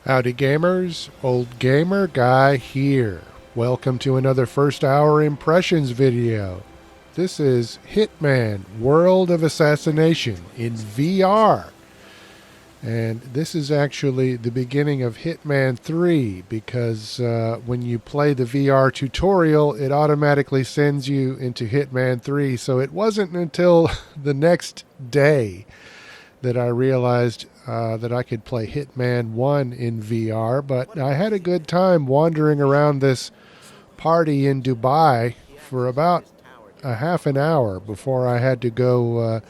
Howdy gamers, Old Gamer Guy here. Welcome to another first hour impressions video. This is Hitman World of Assassination in VR. And this is actually the beginning of Hitman 3 because when you play the VR tutorial, it automatically sends you into Hitman 3. So it wasn't until the next day that I realized that I could play Hitman 1 in VR, but I had a good time wandering around this party in Dubai for about a half an hour before I had to go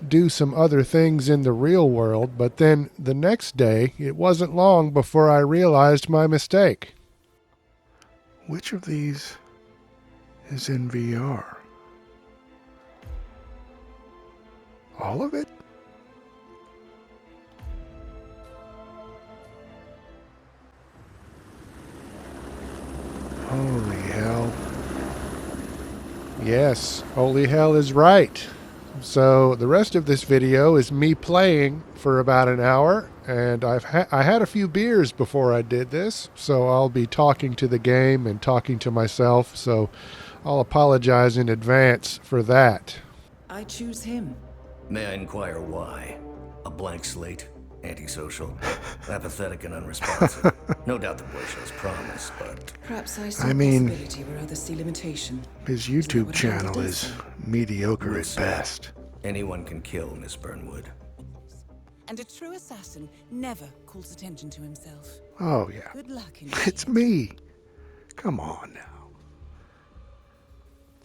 do some other things in the real world. But then the next day, it wasn't long before I realized my mistake. Which of these is in VR? All of it? Holy hell. Yes, holy hell is right. So the rest of this video is me playing for about an hour, and I had a few beers before I did this, so I'll be talking to the game and talking to myself, so I'll apologize in advance for that. I choose him. May I inquire why? A blank slate? Antisocial? Apathetic and unresponsive? No doubt the boy shows promise, but... Perhaps I see possibility where others see limitation. His YouTube channel is mediocre at best. Anyone can kill Miss Burnwood. And a true assassin never calls attention to himself. Oh, yeah. Good luck in It's me. Come on now.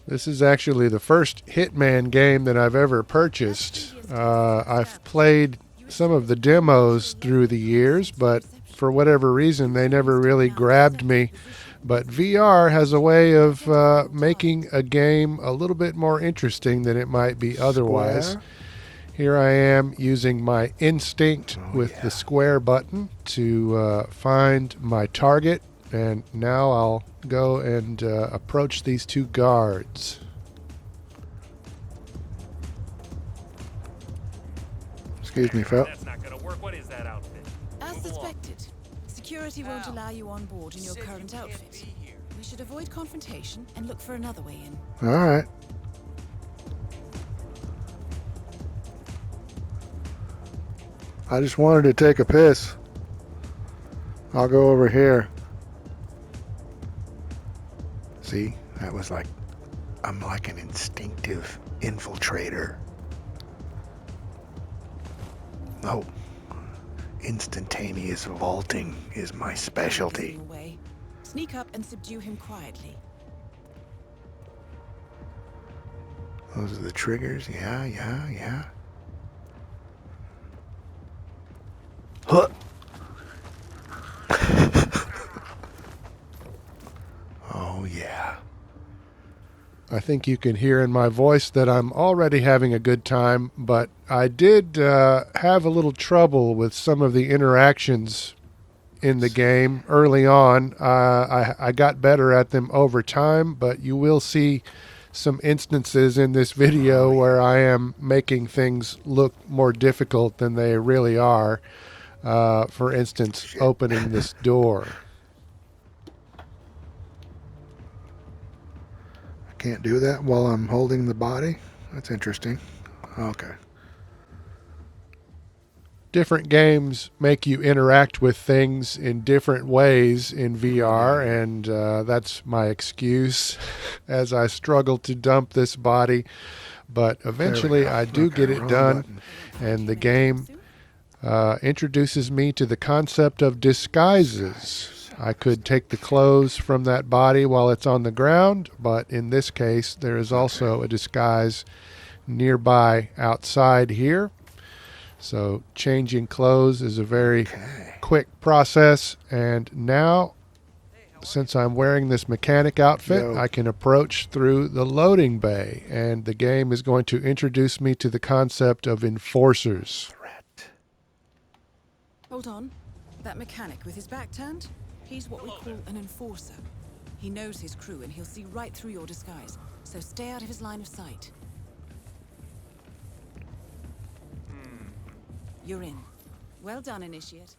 This is actually the first Hitman game that I've ever purchased. I've played some of the demos through the years, but for whatever reason they never really grabbed me. But VR has a way of making a game a little bit more interesting than it might be otherwise. Here I am using my instinct with the square button to find my target, and now I'll go and approach these two guards. Excuse me, Phil. That's not gonna work. What is that outfit? As suspected, security won't allow you on board in your current outfit. We should avoid confrontation and look for another way in. All right. I just wanted to take a piss. I'll go over here. See, that was like, I'm like an instinctive infiltrator. Oh, instantaneous vaulting is my specialty. Sneak up and subdue him quietly. Those are the triggers. Yeah. Huh. Oh, yeah. I think you can hear in my voice that I'm already having a good time, but I did have a little trouble with some of the interactions in the game early on. I got better at them over time, but you will see some instances in this video where I am making things look more difficult than they really are. For instance, opening this door. Can't do that while I'm holding the body? That's interesting. Okay. Different games make you interact with things in different ways in VR, and that's my excuse as I struggle to dump this body. But eventually I do get it done, and the game introduces me to the concept of disguises. I could take the clothes from that body while it's on the ground, but in this case, there is also a disguise nearby outside here. So changing clothes is a very quick process, and now, since I'm wearing this mechanic outfit, I can approach through the loading bay, and the game is going to introduce me to the concept of enforcers. Hold on. That mechanic with his back turned? He's what we call an enforcer. He knows his crew and he'll see right through your disguise, so stay out of his line of sight. You're in. Well done, Initiate.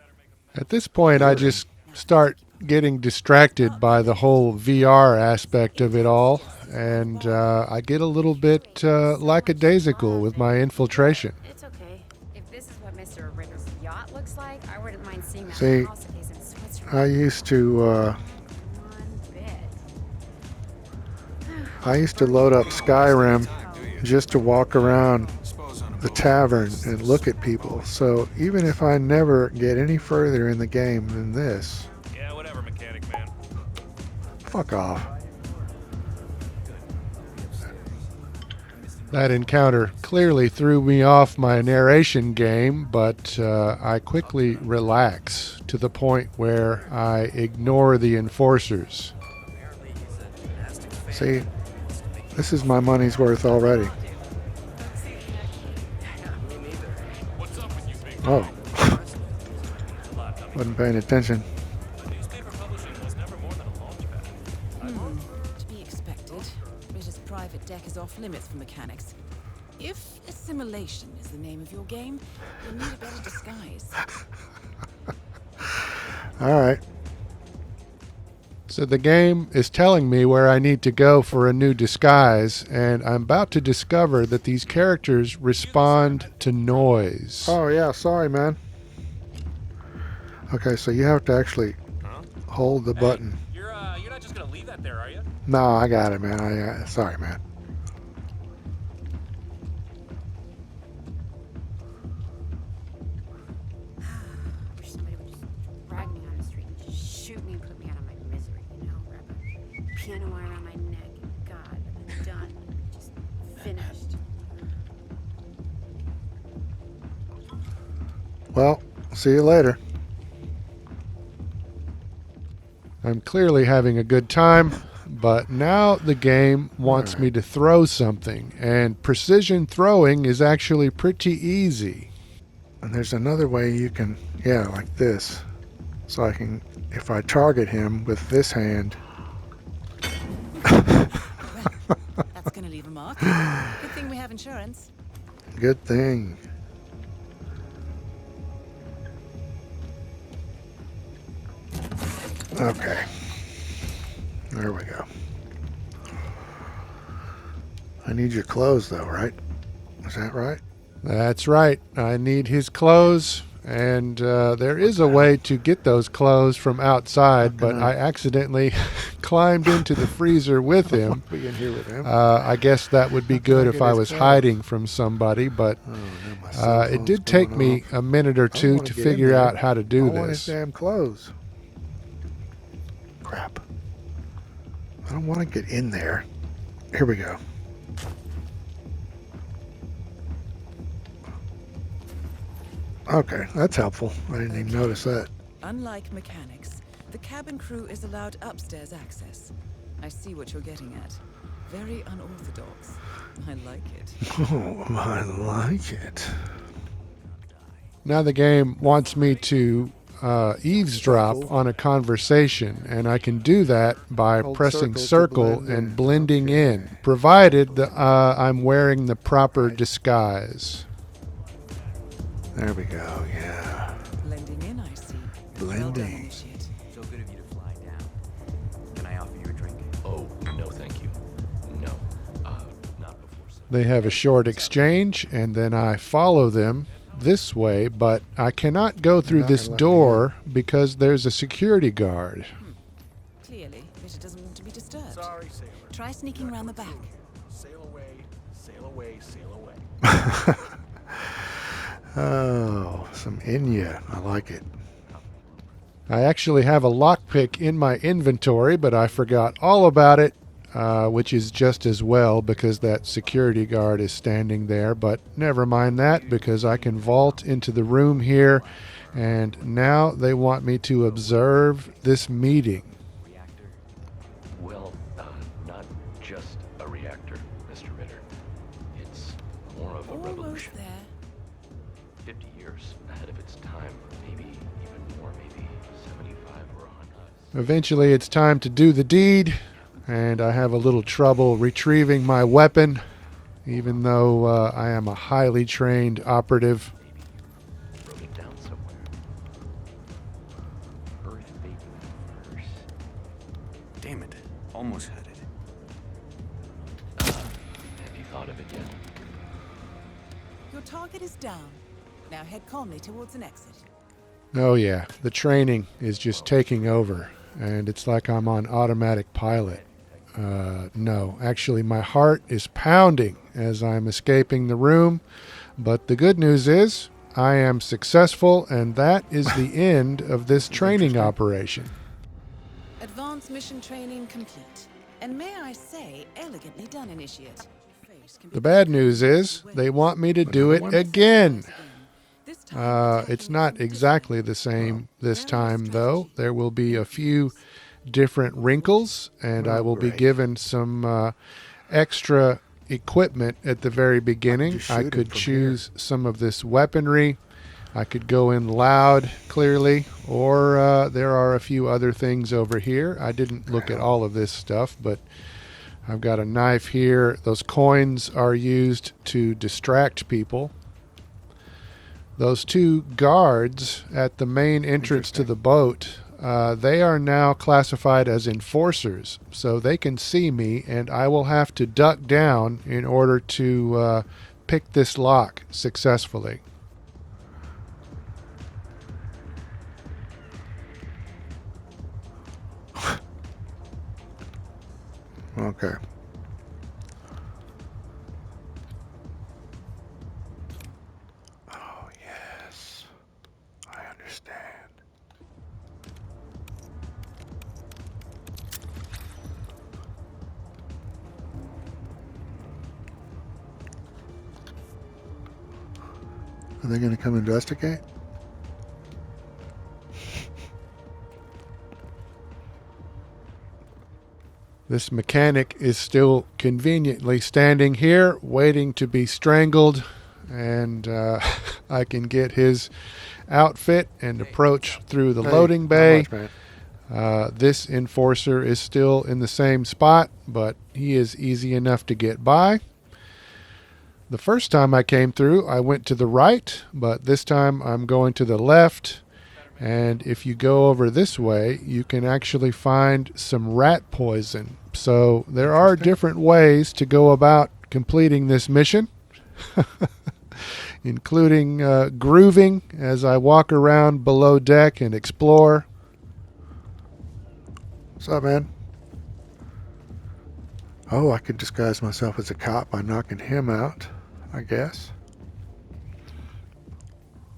At this point, I just start getting distracted by the whole VR aspect of it all, and I get a little bit lackadaisical with my infiltration. It's okay. If this is what Mr. Ritter's yacht looks like, I wouldn't mind seeing that See, house of his in Switzerland. I used to One bit. load up Skyrim just to walk around the tavern and look at people. So even if I never get any further in the game than this, Yeah, whatever, mechanic man. fuck off. That encounter clearly threw me off my narration game, but I quickly relax to the point where I ignore the enforcers. See, this is my money's worth already. Oh, wasn't paying attention. Newspaper publishing was never more than a launchpad. To be expected. Ritter's private deck is off limits for mechanics. If assimilation is the name of your game, you'll need a better disguise. All right. So the game is telling me where I need to go for a new disguise, and I'm about to discover that these characters respond to noise. Oh yeah, sorry, man. Okay, so you have to actually hold the button. You're not just gonna leave that there, are you? No, I got it, man. Sorry, man. Wish somebody would just drag me on the street and just shoot me and put me out of my misery, you know? Wrap a piano wire around my neck and God, I'm done. Just finished. Well, see you later. I'm clearly having a good time, but now the game wants me to throw something, and precision throwing is actually pretty easy. And there's another way you can, yeah, like this. So I can, if I target him with this hand. That's gonna leave a mark. Good thing we have insurance. Good thing. Okay. There we go. I need your clothes though, right? Is that right? That's right. I need his clothes, and there is a way to get those clothes from outside, but I accidentally climbed into the freezer with him. Be in here with him. I guess that would be good if I was hiding from somebody, but My cell it phone's did take going me off. a minute or I two wanna to get in figure there. out how to I do want his this. damn clothes. Crap. I don't want to get in there. Here we go. Okay, that's helpful. I didn't even notice that. Unlike mechanics, the cabin crew is allowed upstairs access. I see what you're getting at. Very unorthodox. I like it. Oh, I like it. Now the game wants me to eavesdrop on a conversation, and I can do that by Hold pressing circle to circle blend and in. blending Okay. in, provided that I'm wearing the proper disguise. There we go, yeah. Blending in, I see. Well done, Blending. initiate. So good of you to fly down. Can I offer you a drink? Oh, no, thank you. No, not before. They have a short exchange, and then I follow them this way, but I cannot go through not this gonna let me door because there's a security guard. Clearly, Ritter doesn't want to be disturbed. Sorry, sailor. Try sneaking around the back. Sail away, sail away, sail away. Oh, some Inya. I like it. I actually have a lockpick in my inventory, but I forgot all about it, which is just as well because that security guard is standing there. But never mind that, because I can vault into the room here, and now they want me to observe this meeting. Reactor? Well, not just a reactor, Mr. Ritter. It's more of a Almost revolution. there. 50 years ahead of its time, maybe even more, maybe 75 or 100. Eventually, it's time to do the deed, and I have a little trouble retrieving my weapon, even though I am a highly trained operative. Wrote it down somewhere. almost had it. Have you thought of it yet? Your target is down. Now head calmly towards an exit. Oh yeah, the training is just taking over, and it's like I'm on automatic pilot. No, actually my heart is pounding as I'm escaping the room, but the good news is I am successful, and that is the end of this training operation. Advanced mission training complete. And may I say, elegantly done, Initiate. The bad news is they want me to do it again. It's not exactly the same this time, though. There will be a few different wrinkles, and I will be given some extra equipment at the very beginning. I could choose some of this weaponry. I could go in loud, clearly, or there are a few other things over here. I didn't look at all of this stuff, but I've got a knife here. Those coins are used to distract people. Those two guards at the main entrance to the boat, they are now classified as enforcers, so they can see me, and I will have to duck down in order to pick this lock successfully. Okay. Oh, yes. I understand. Are they going to come investigate? This mechanic is still conveniently standing here, waiting to be strangled, and I can get his outfit and approach through the loading bay. This enforcer is still in the same spot, but he is easy enough to get by. The first time I came through, I went to the right, but this time I'm going to the left. And if you go over this way, you can actually find some rat poison. So there are different ways to go about completing this mission, including grooving as I walk around below deck and explore. What's up, man? Oh, I could disguise myself as a cop by knocking him out, I guess.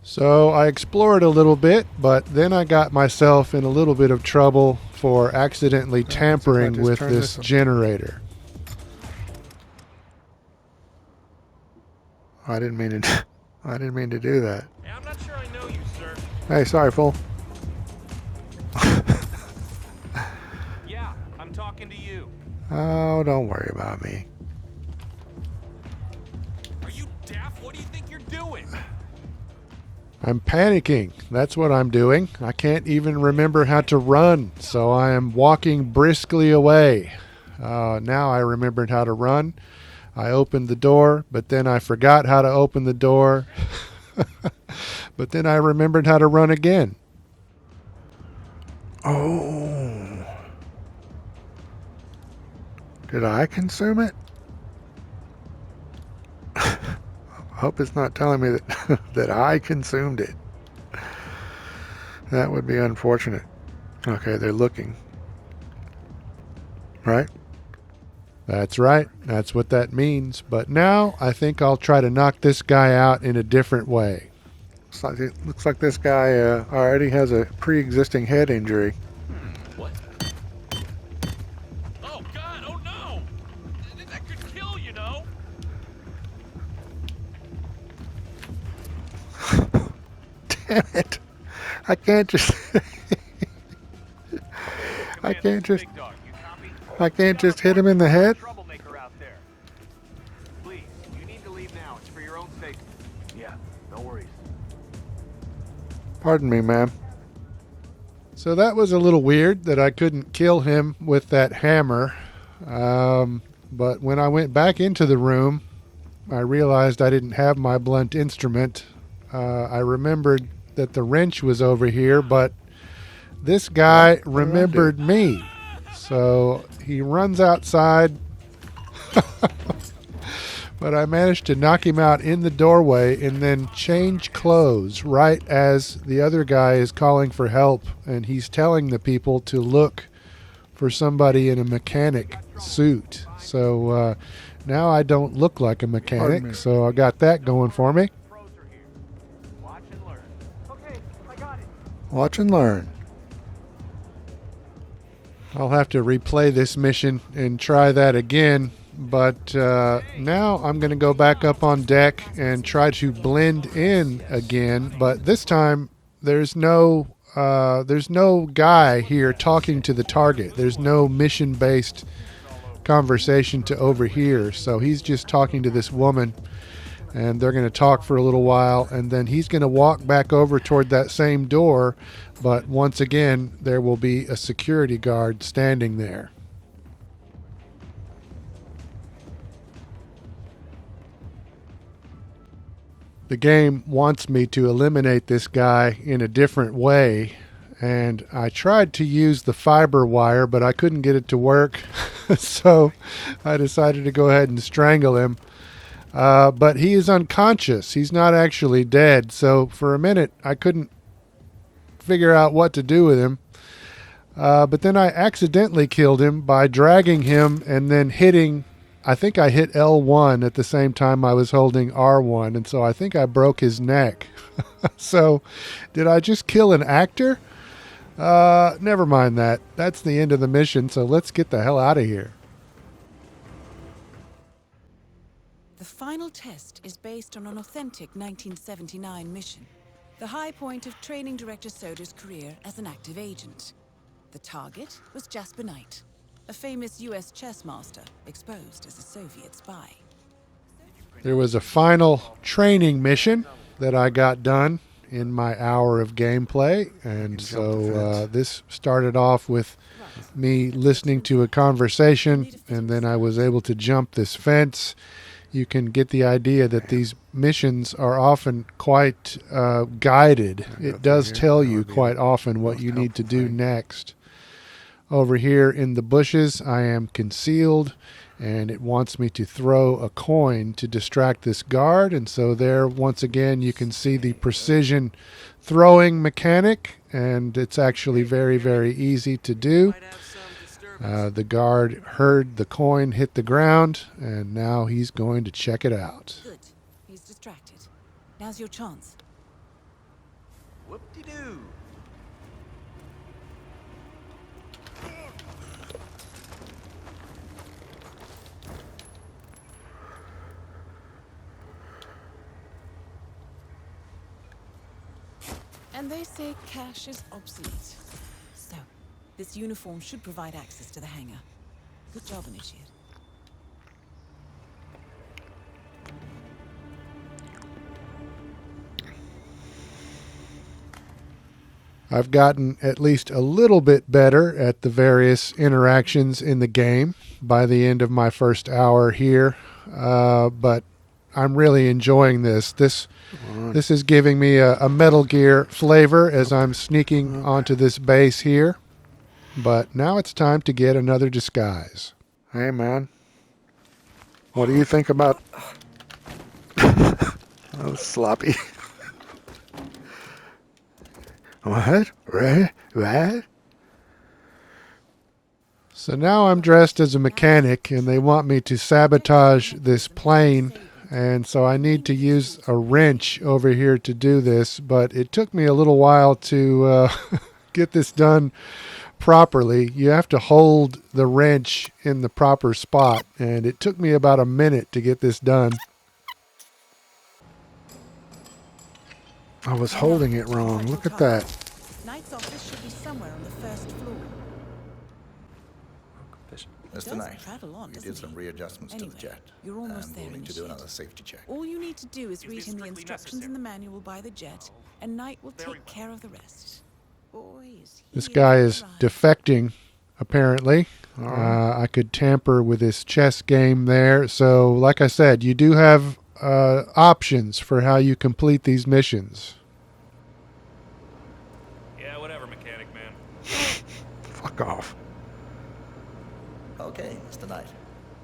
So I explored a little bit, but then I got myself in a little bit of trouble for accidentally tampering with this generator. I didn't mean to. I didn't mean to do that. Hey, I'm not sure I know you, sir. Hey, sorry, fool. Yeah, I'm talking to you. Oh, don't worry about me. Are you deaf? What do you think you're doing? I'm panicking. That's what I'm doing. I can't even remember how to run, so I am walking briskly away. Now I remembered how to run. I opened the door, but then I forgot how to open the door. But then I remembered how to run again. Oh. Did I consume it? I hope it's not telling me that that I consumed it. That would be unfortunate. Okay, they're looking. Right? That's right. That's what that means. But now I think I'll try to knock this guy out in a different way. Looks like this guy already has a pre-existing head injury. What? Oh, God, oh no! That could kill, you know? Damn it. I can't just I can't just hit him in the head. Troublemaker out there. Please, you need to leave now. It's for your own safety. Yeah, no worries. Pardon me, ma'am. So that was a little weird that I couldn't kill him with that hammer. But when I went back into the room, I realized I didn't have my blunt instrument. I remembered that the wrench was over here, but this guy remembered me. So he runs outside, but I managed to knock him out in the doorway and then change clothes right as the other guy is calling for help, and he's telling the people to look for somebody in a mechanic suit. So now I don't look like a mechanic, so I got that going for me. Watch and learn. Okay, I got it. Watch and learn. I'll have to replay this mission and try that again, but now I'm going to go back up on deck and try to blend in again, but this time there's no guy here talking to the target. There's no mission-based conversation to overhear, so he's just talking to this woman, and they're going to talk for a little while, and then he's going to walk back over toward that same door, but once again there will be a security guard standing there. The game wants me to eliminate this guy in a different way, and I tried to use the fiber wire, but I couldn't get it to work, so I decided to go ahead and strangle him. But he is unconscious. He's not actually dead, so for a minute I couldn't figure out what to do with him. But then I accidentally killed him by dragging him and then hitting, I think I hit L1 at the same time I was holding R1, and so I think I broke his neck. So did I just kill an actor? Never mind that. That's the end of the mission, so let's get the hell out of here. The final test is based on an authentic 1979 mission, the high point of training director Soder's career as an active agent. The target was Jasper Knight, a famous US chess master exposed as a Soviet spy. There was a final training mission that I got done in my hour of gameplay, and so this started off with me listening to a conversation, and then I was able to jump this fence. You can get the idea that these missions are often quite guided. It does tell you quite often what you need to do next. Over here in the bushes, I am concealed, and it wants me to throw a coin to distract this guard. And so there, once again, you can see the precision throwing mechanic, and it's actually very, very easy to do. The guard heard the coin hit the ground, and now he's going to check it out. Good. He's distracted. Now's your chance. Whoop-de-doo. And they say cash is obsolete. So, this uniform should provide access to the hangar. Good job, Initiate. I've gotten at least a little bit better at the various interactions in the game by the end of my first hour here, but I'm really enjoying this. This is giving me a Metal Gear flavor as I'm sneaking onto this base here. But now it's time to get another disguise. Hey, man. What do you think about... That was sloppy. What? What? So now I'm dressed as a mechanic, and they want me to sabotage this plane, and so I need to use a wrench over here to do this, but it took me a little while to get this done properly. You have to hold the wrench in the proper spot, and it took me about a minute to get this done. I was holding it wrong. Look at that. Knight's office should be somewhere on the first floor. Mr. Knight, you did some readjustments to the jet. You're almost and there, we'll need to do Initiate. another safety check. All you need to do is read him the strictly instructions in necessary? the manual by the jet, and Knight will take care of the rest. Boy, is he This guy on is the run. defecting, apparently. I could tamper with his chess game there. So, like I said, you do have options for how you complete these missions. Yeah, whatever, mechanic man. Fuck off.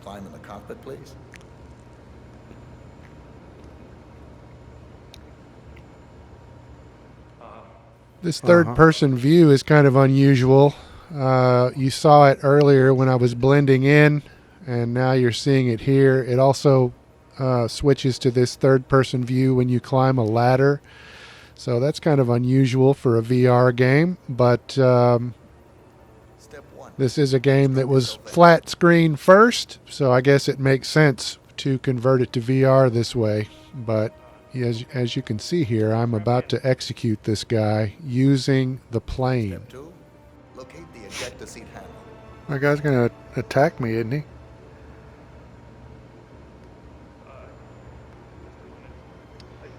climb in the cockpit, please? This third-person view is kind of unusual. You saw it earlier when I was blending in, and now you're seeing it here. It also switches to this third-person view when you climb a ladder. So that's kind of unusual for a VR game, but this is a game that was flat screen first, so I guess it makes sense to convert it to VR this way. But as you can see here, I'm about to execute this guy using the plane. Step 2, locate the ejector seat handle. My guy's gonna attack me, isn't he?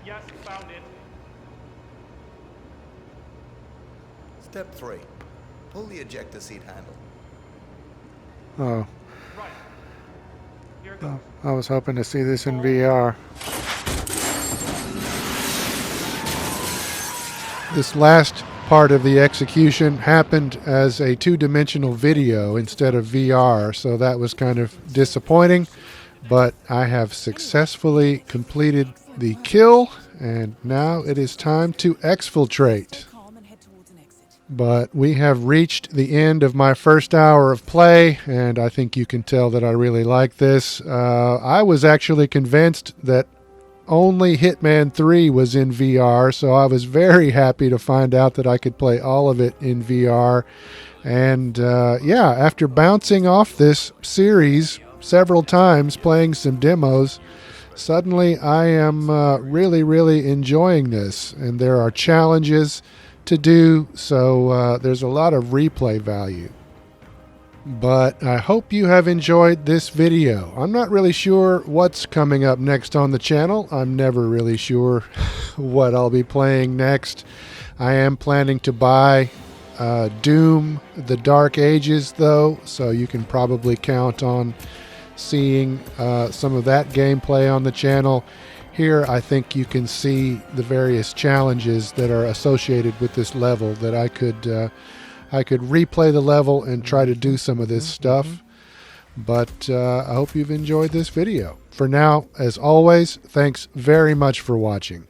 Yes, found it. Step 3, pull the ejector seat handle. Oh. Right. Here it goes. I was hoping to see this in VR. This last part of the execution happened as a two-dimensional video instead of VR, so that was kind of disappointing, but I have successfully completed the kill, and now it is time to exfiltrate. But we have reached the end of my first hour of play, and I think you can tell that I really like this. I was actually convinced that only Hitman 3 was in VR, so I was very happy to find out that I could play all of it in VR. And yeah, after bouncing off this series several times, playing some demos, suddenly I am really enjoying this. And there are challenges to do, so there's a lot of replay value. But I hope you have enjoyed this video. I'm not really sure what's coming up next on the channel. I'm never really sure what I'll be playing next. I am planning to buy Doom: The Dark Ages, though, so you can probably count on seeing some of that gameplay on the channel. Here, I think you can see the various challenges that are associated with this level that I could replay the level and try to do some of this stuff. But I hope you've enjoyed this video. For now, as always, thanks very much for watching.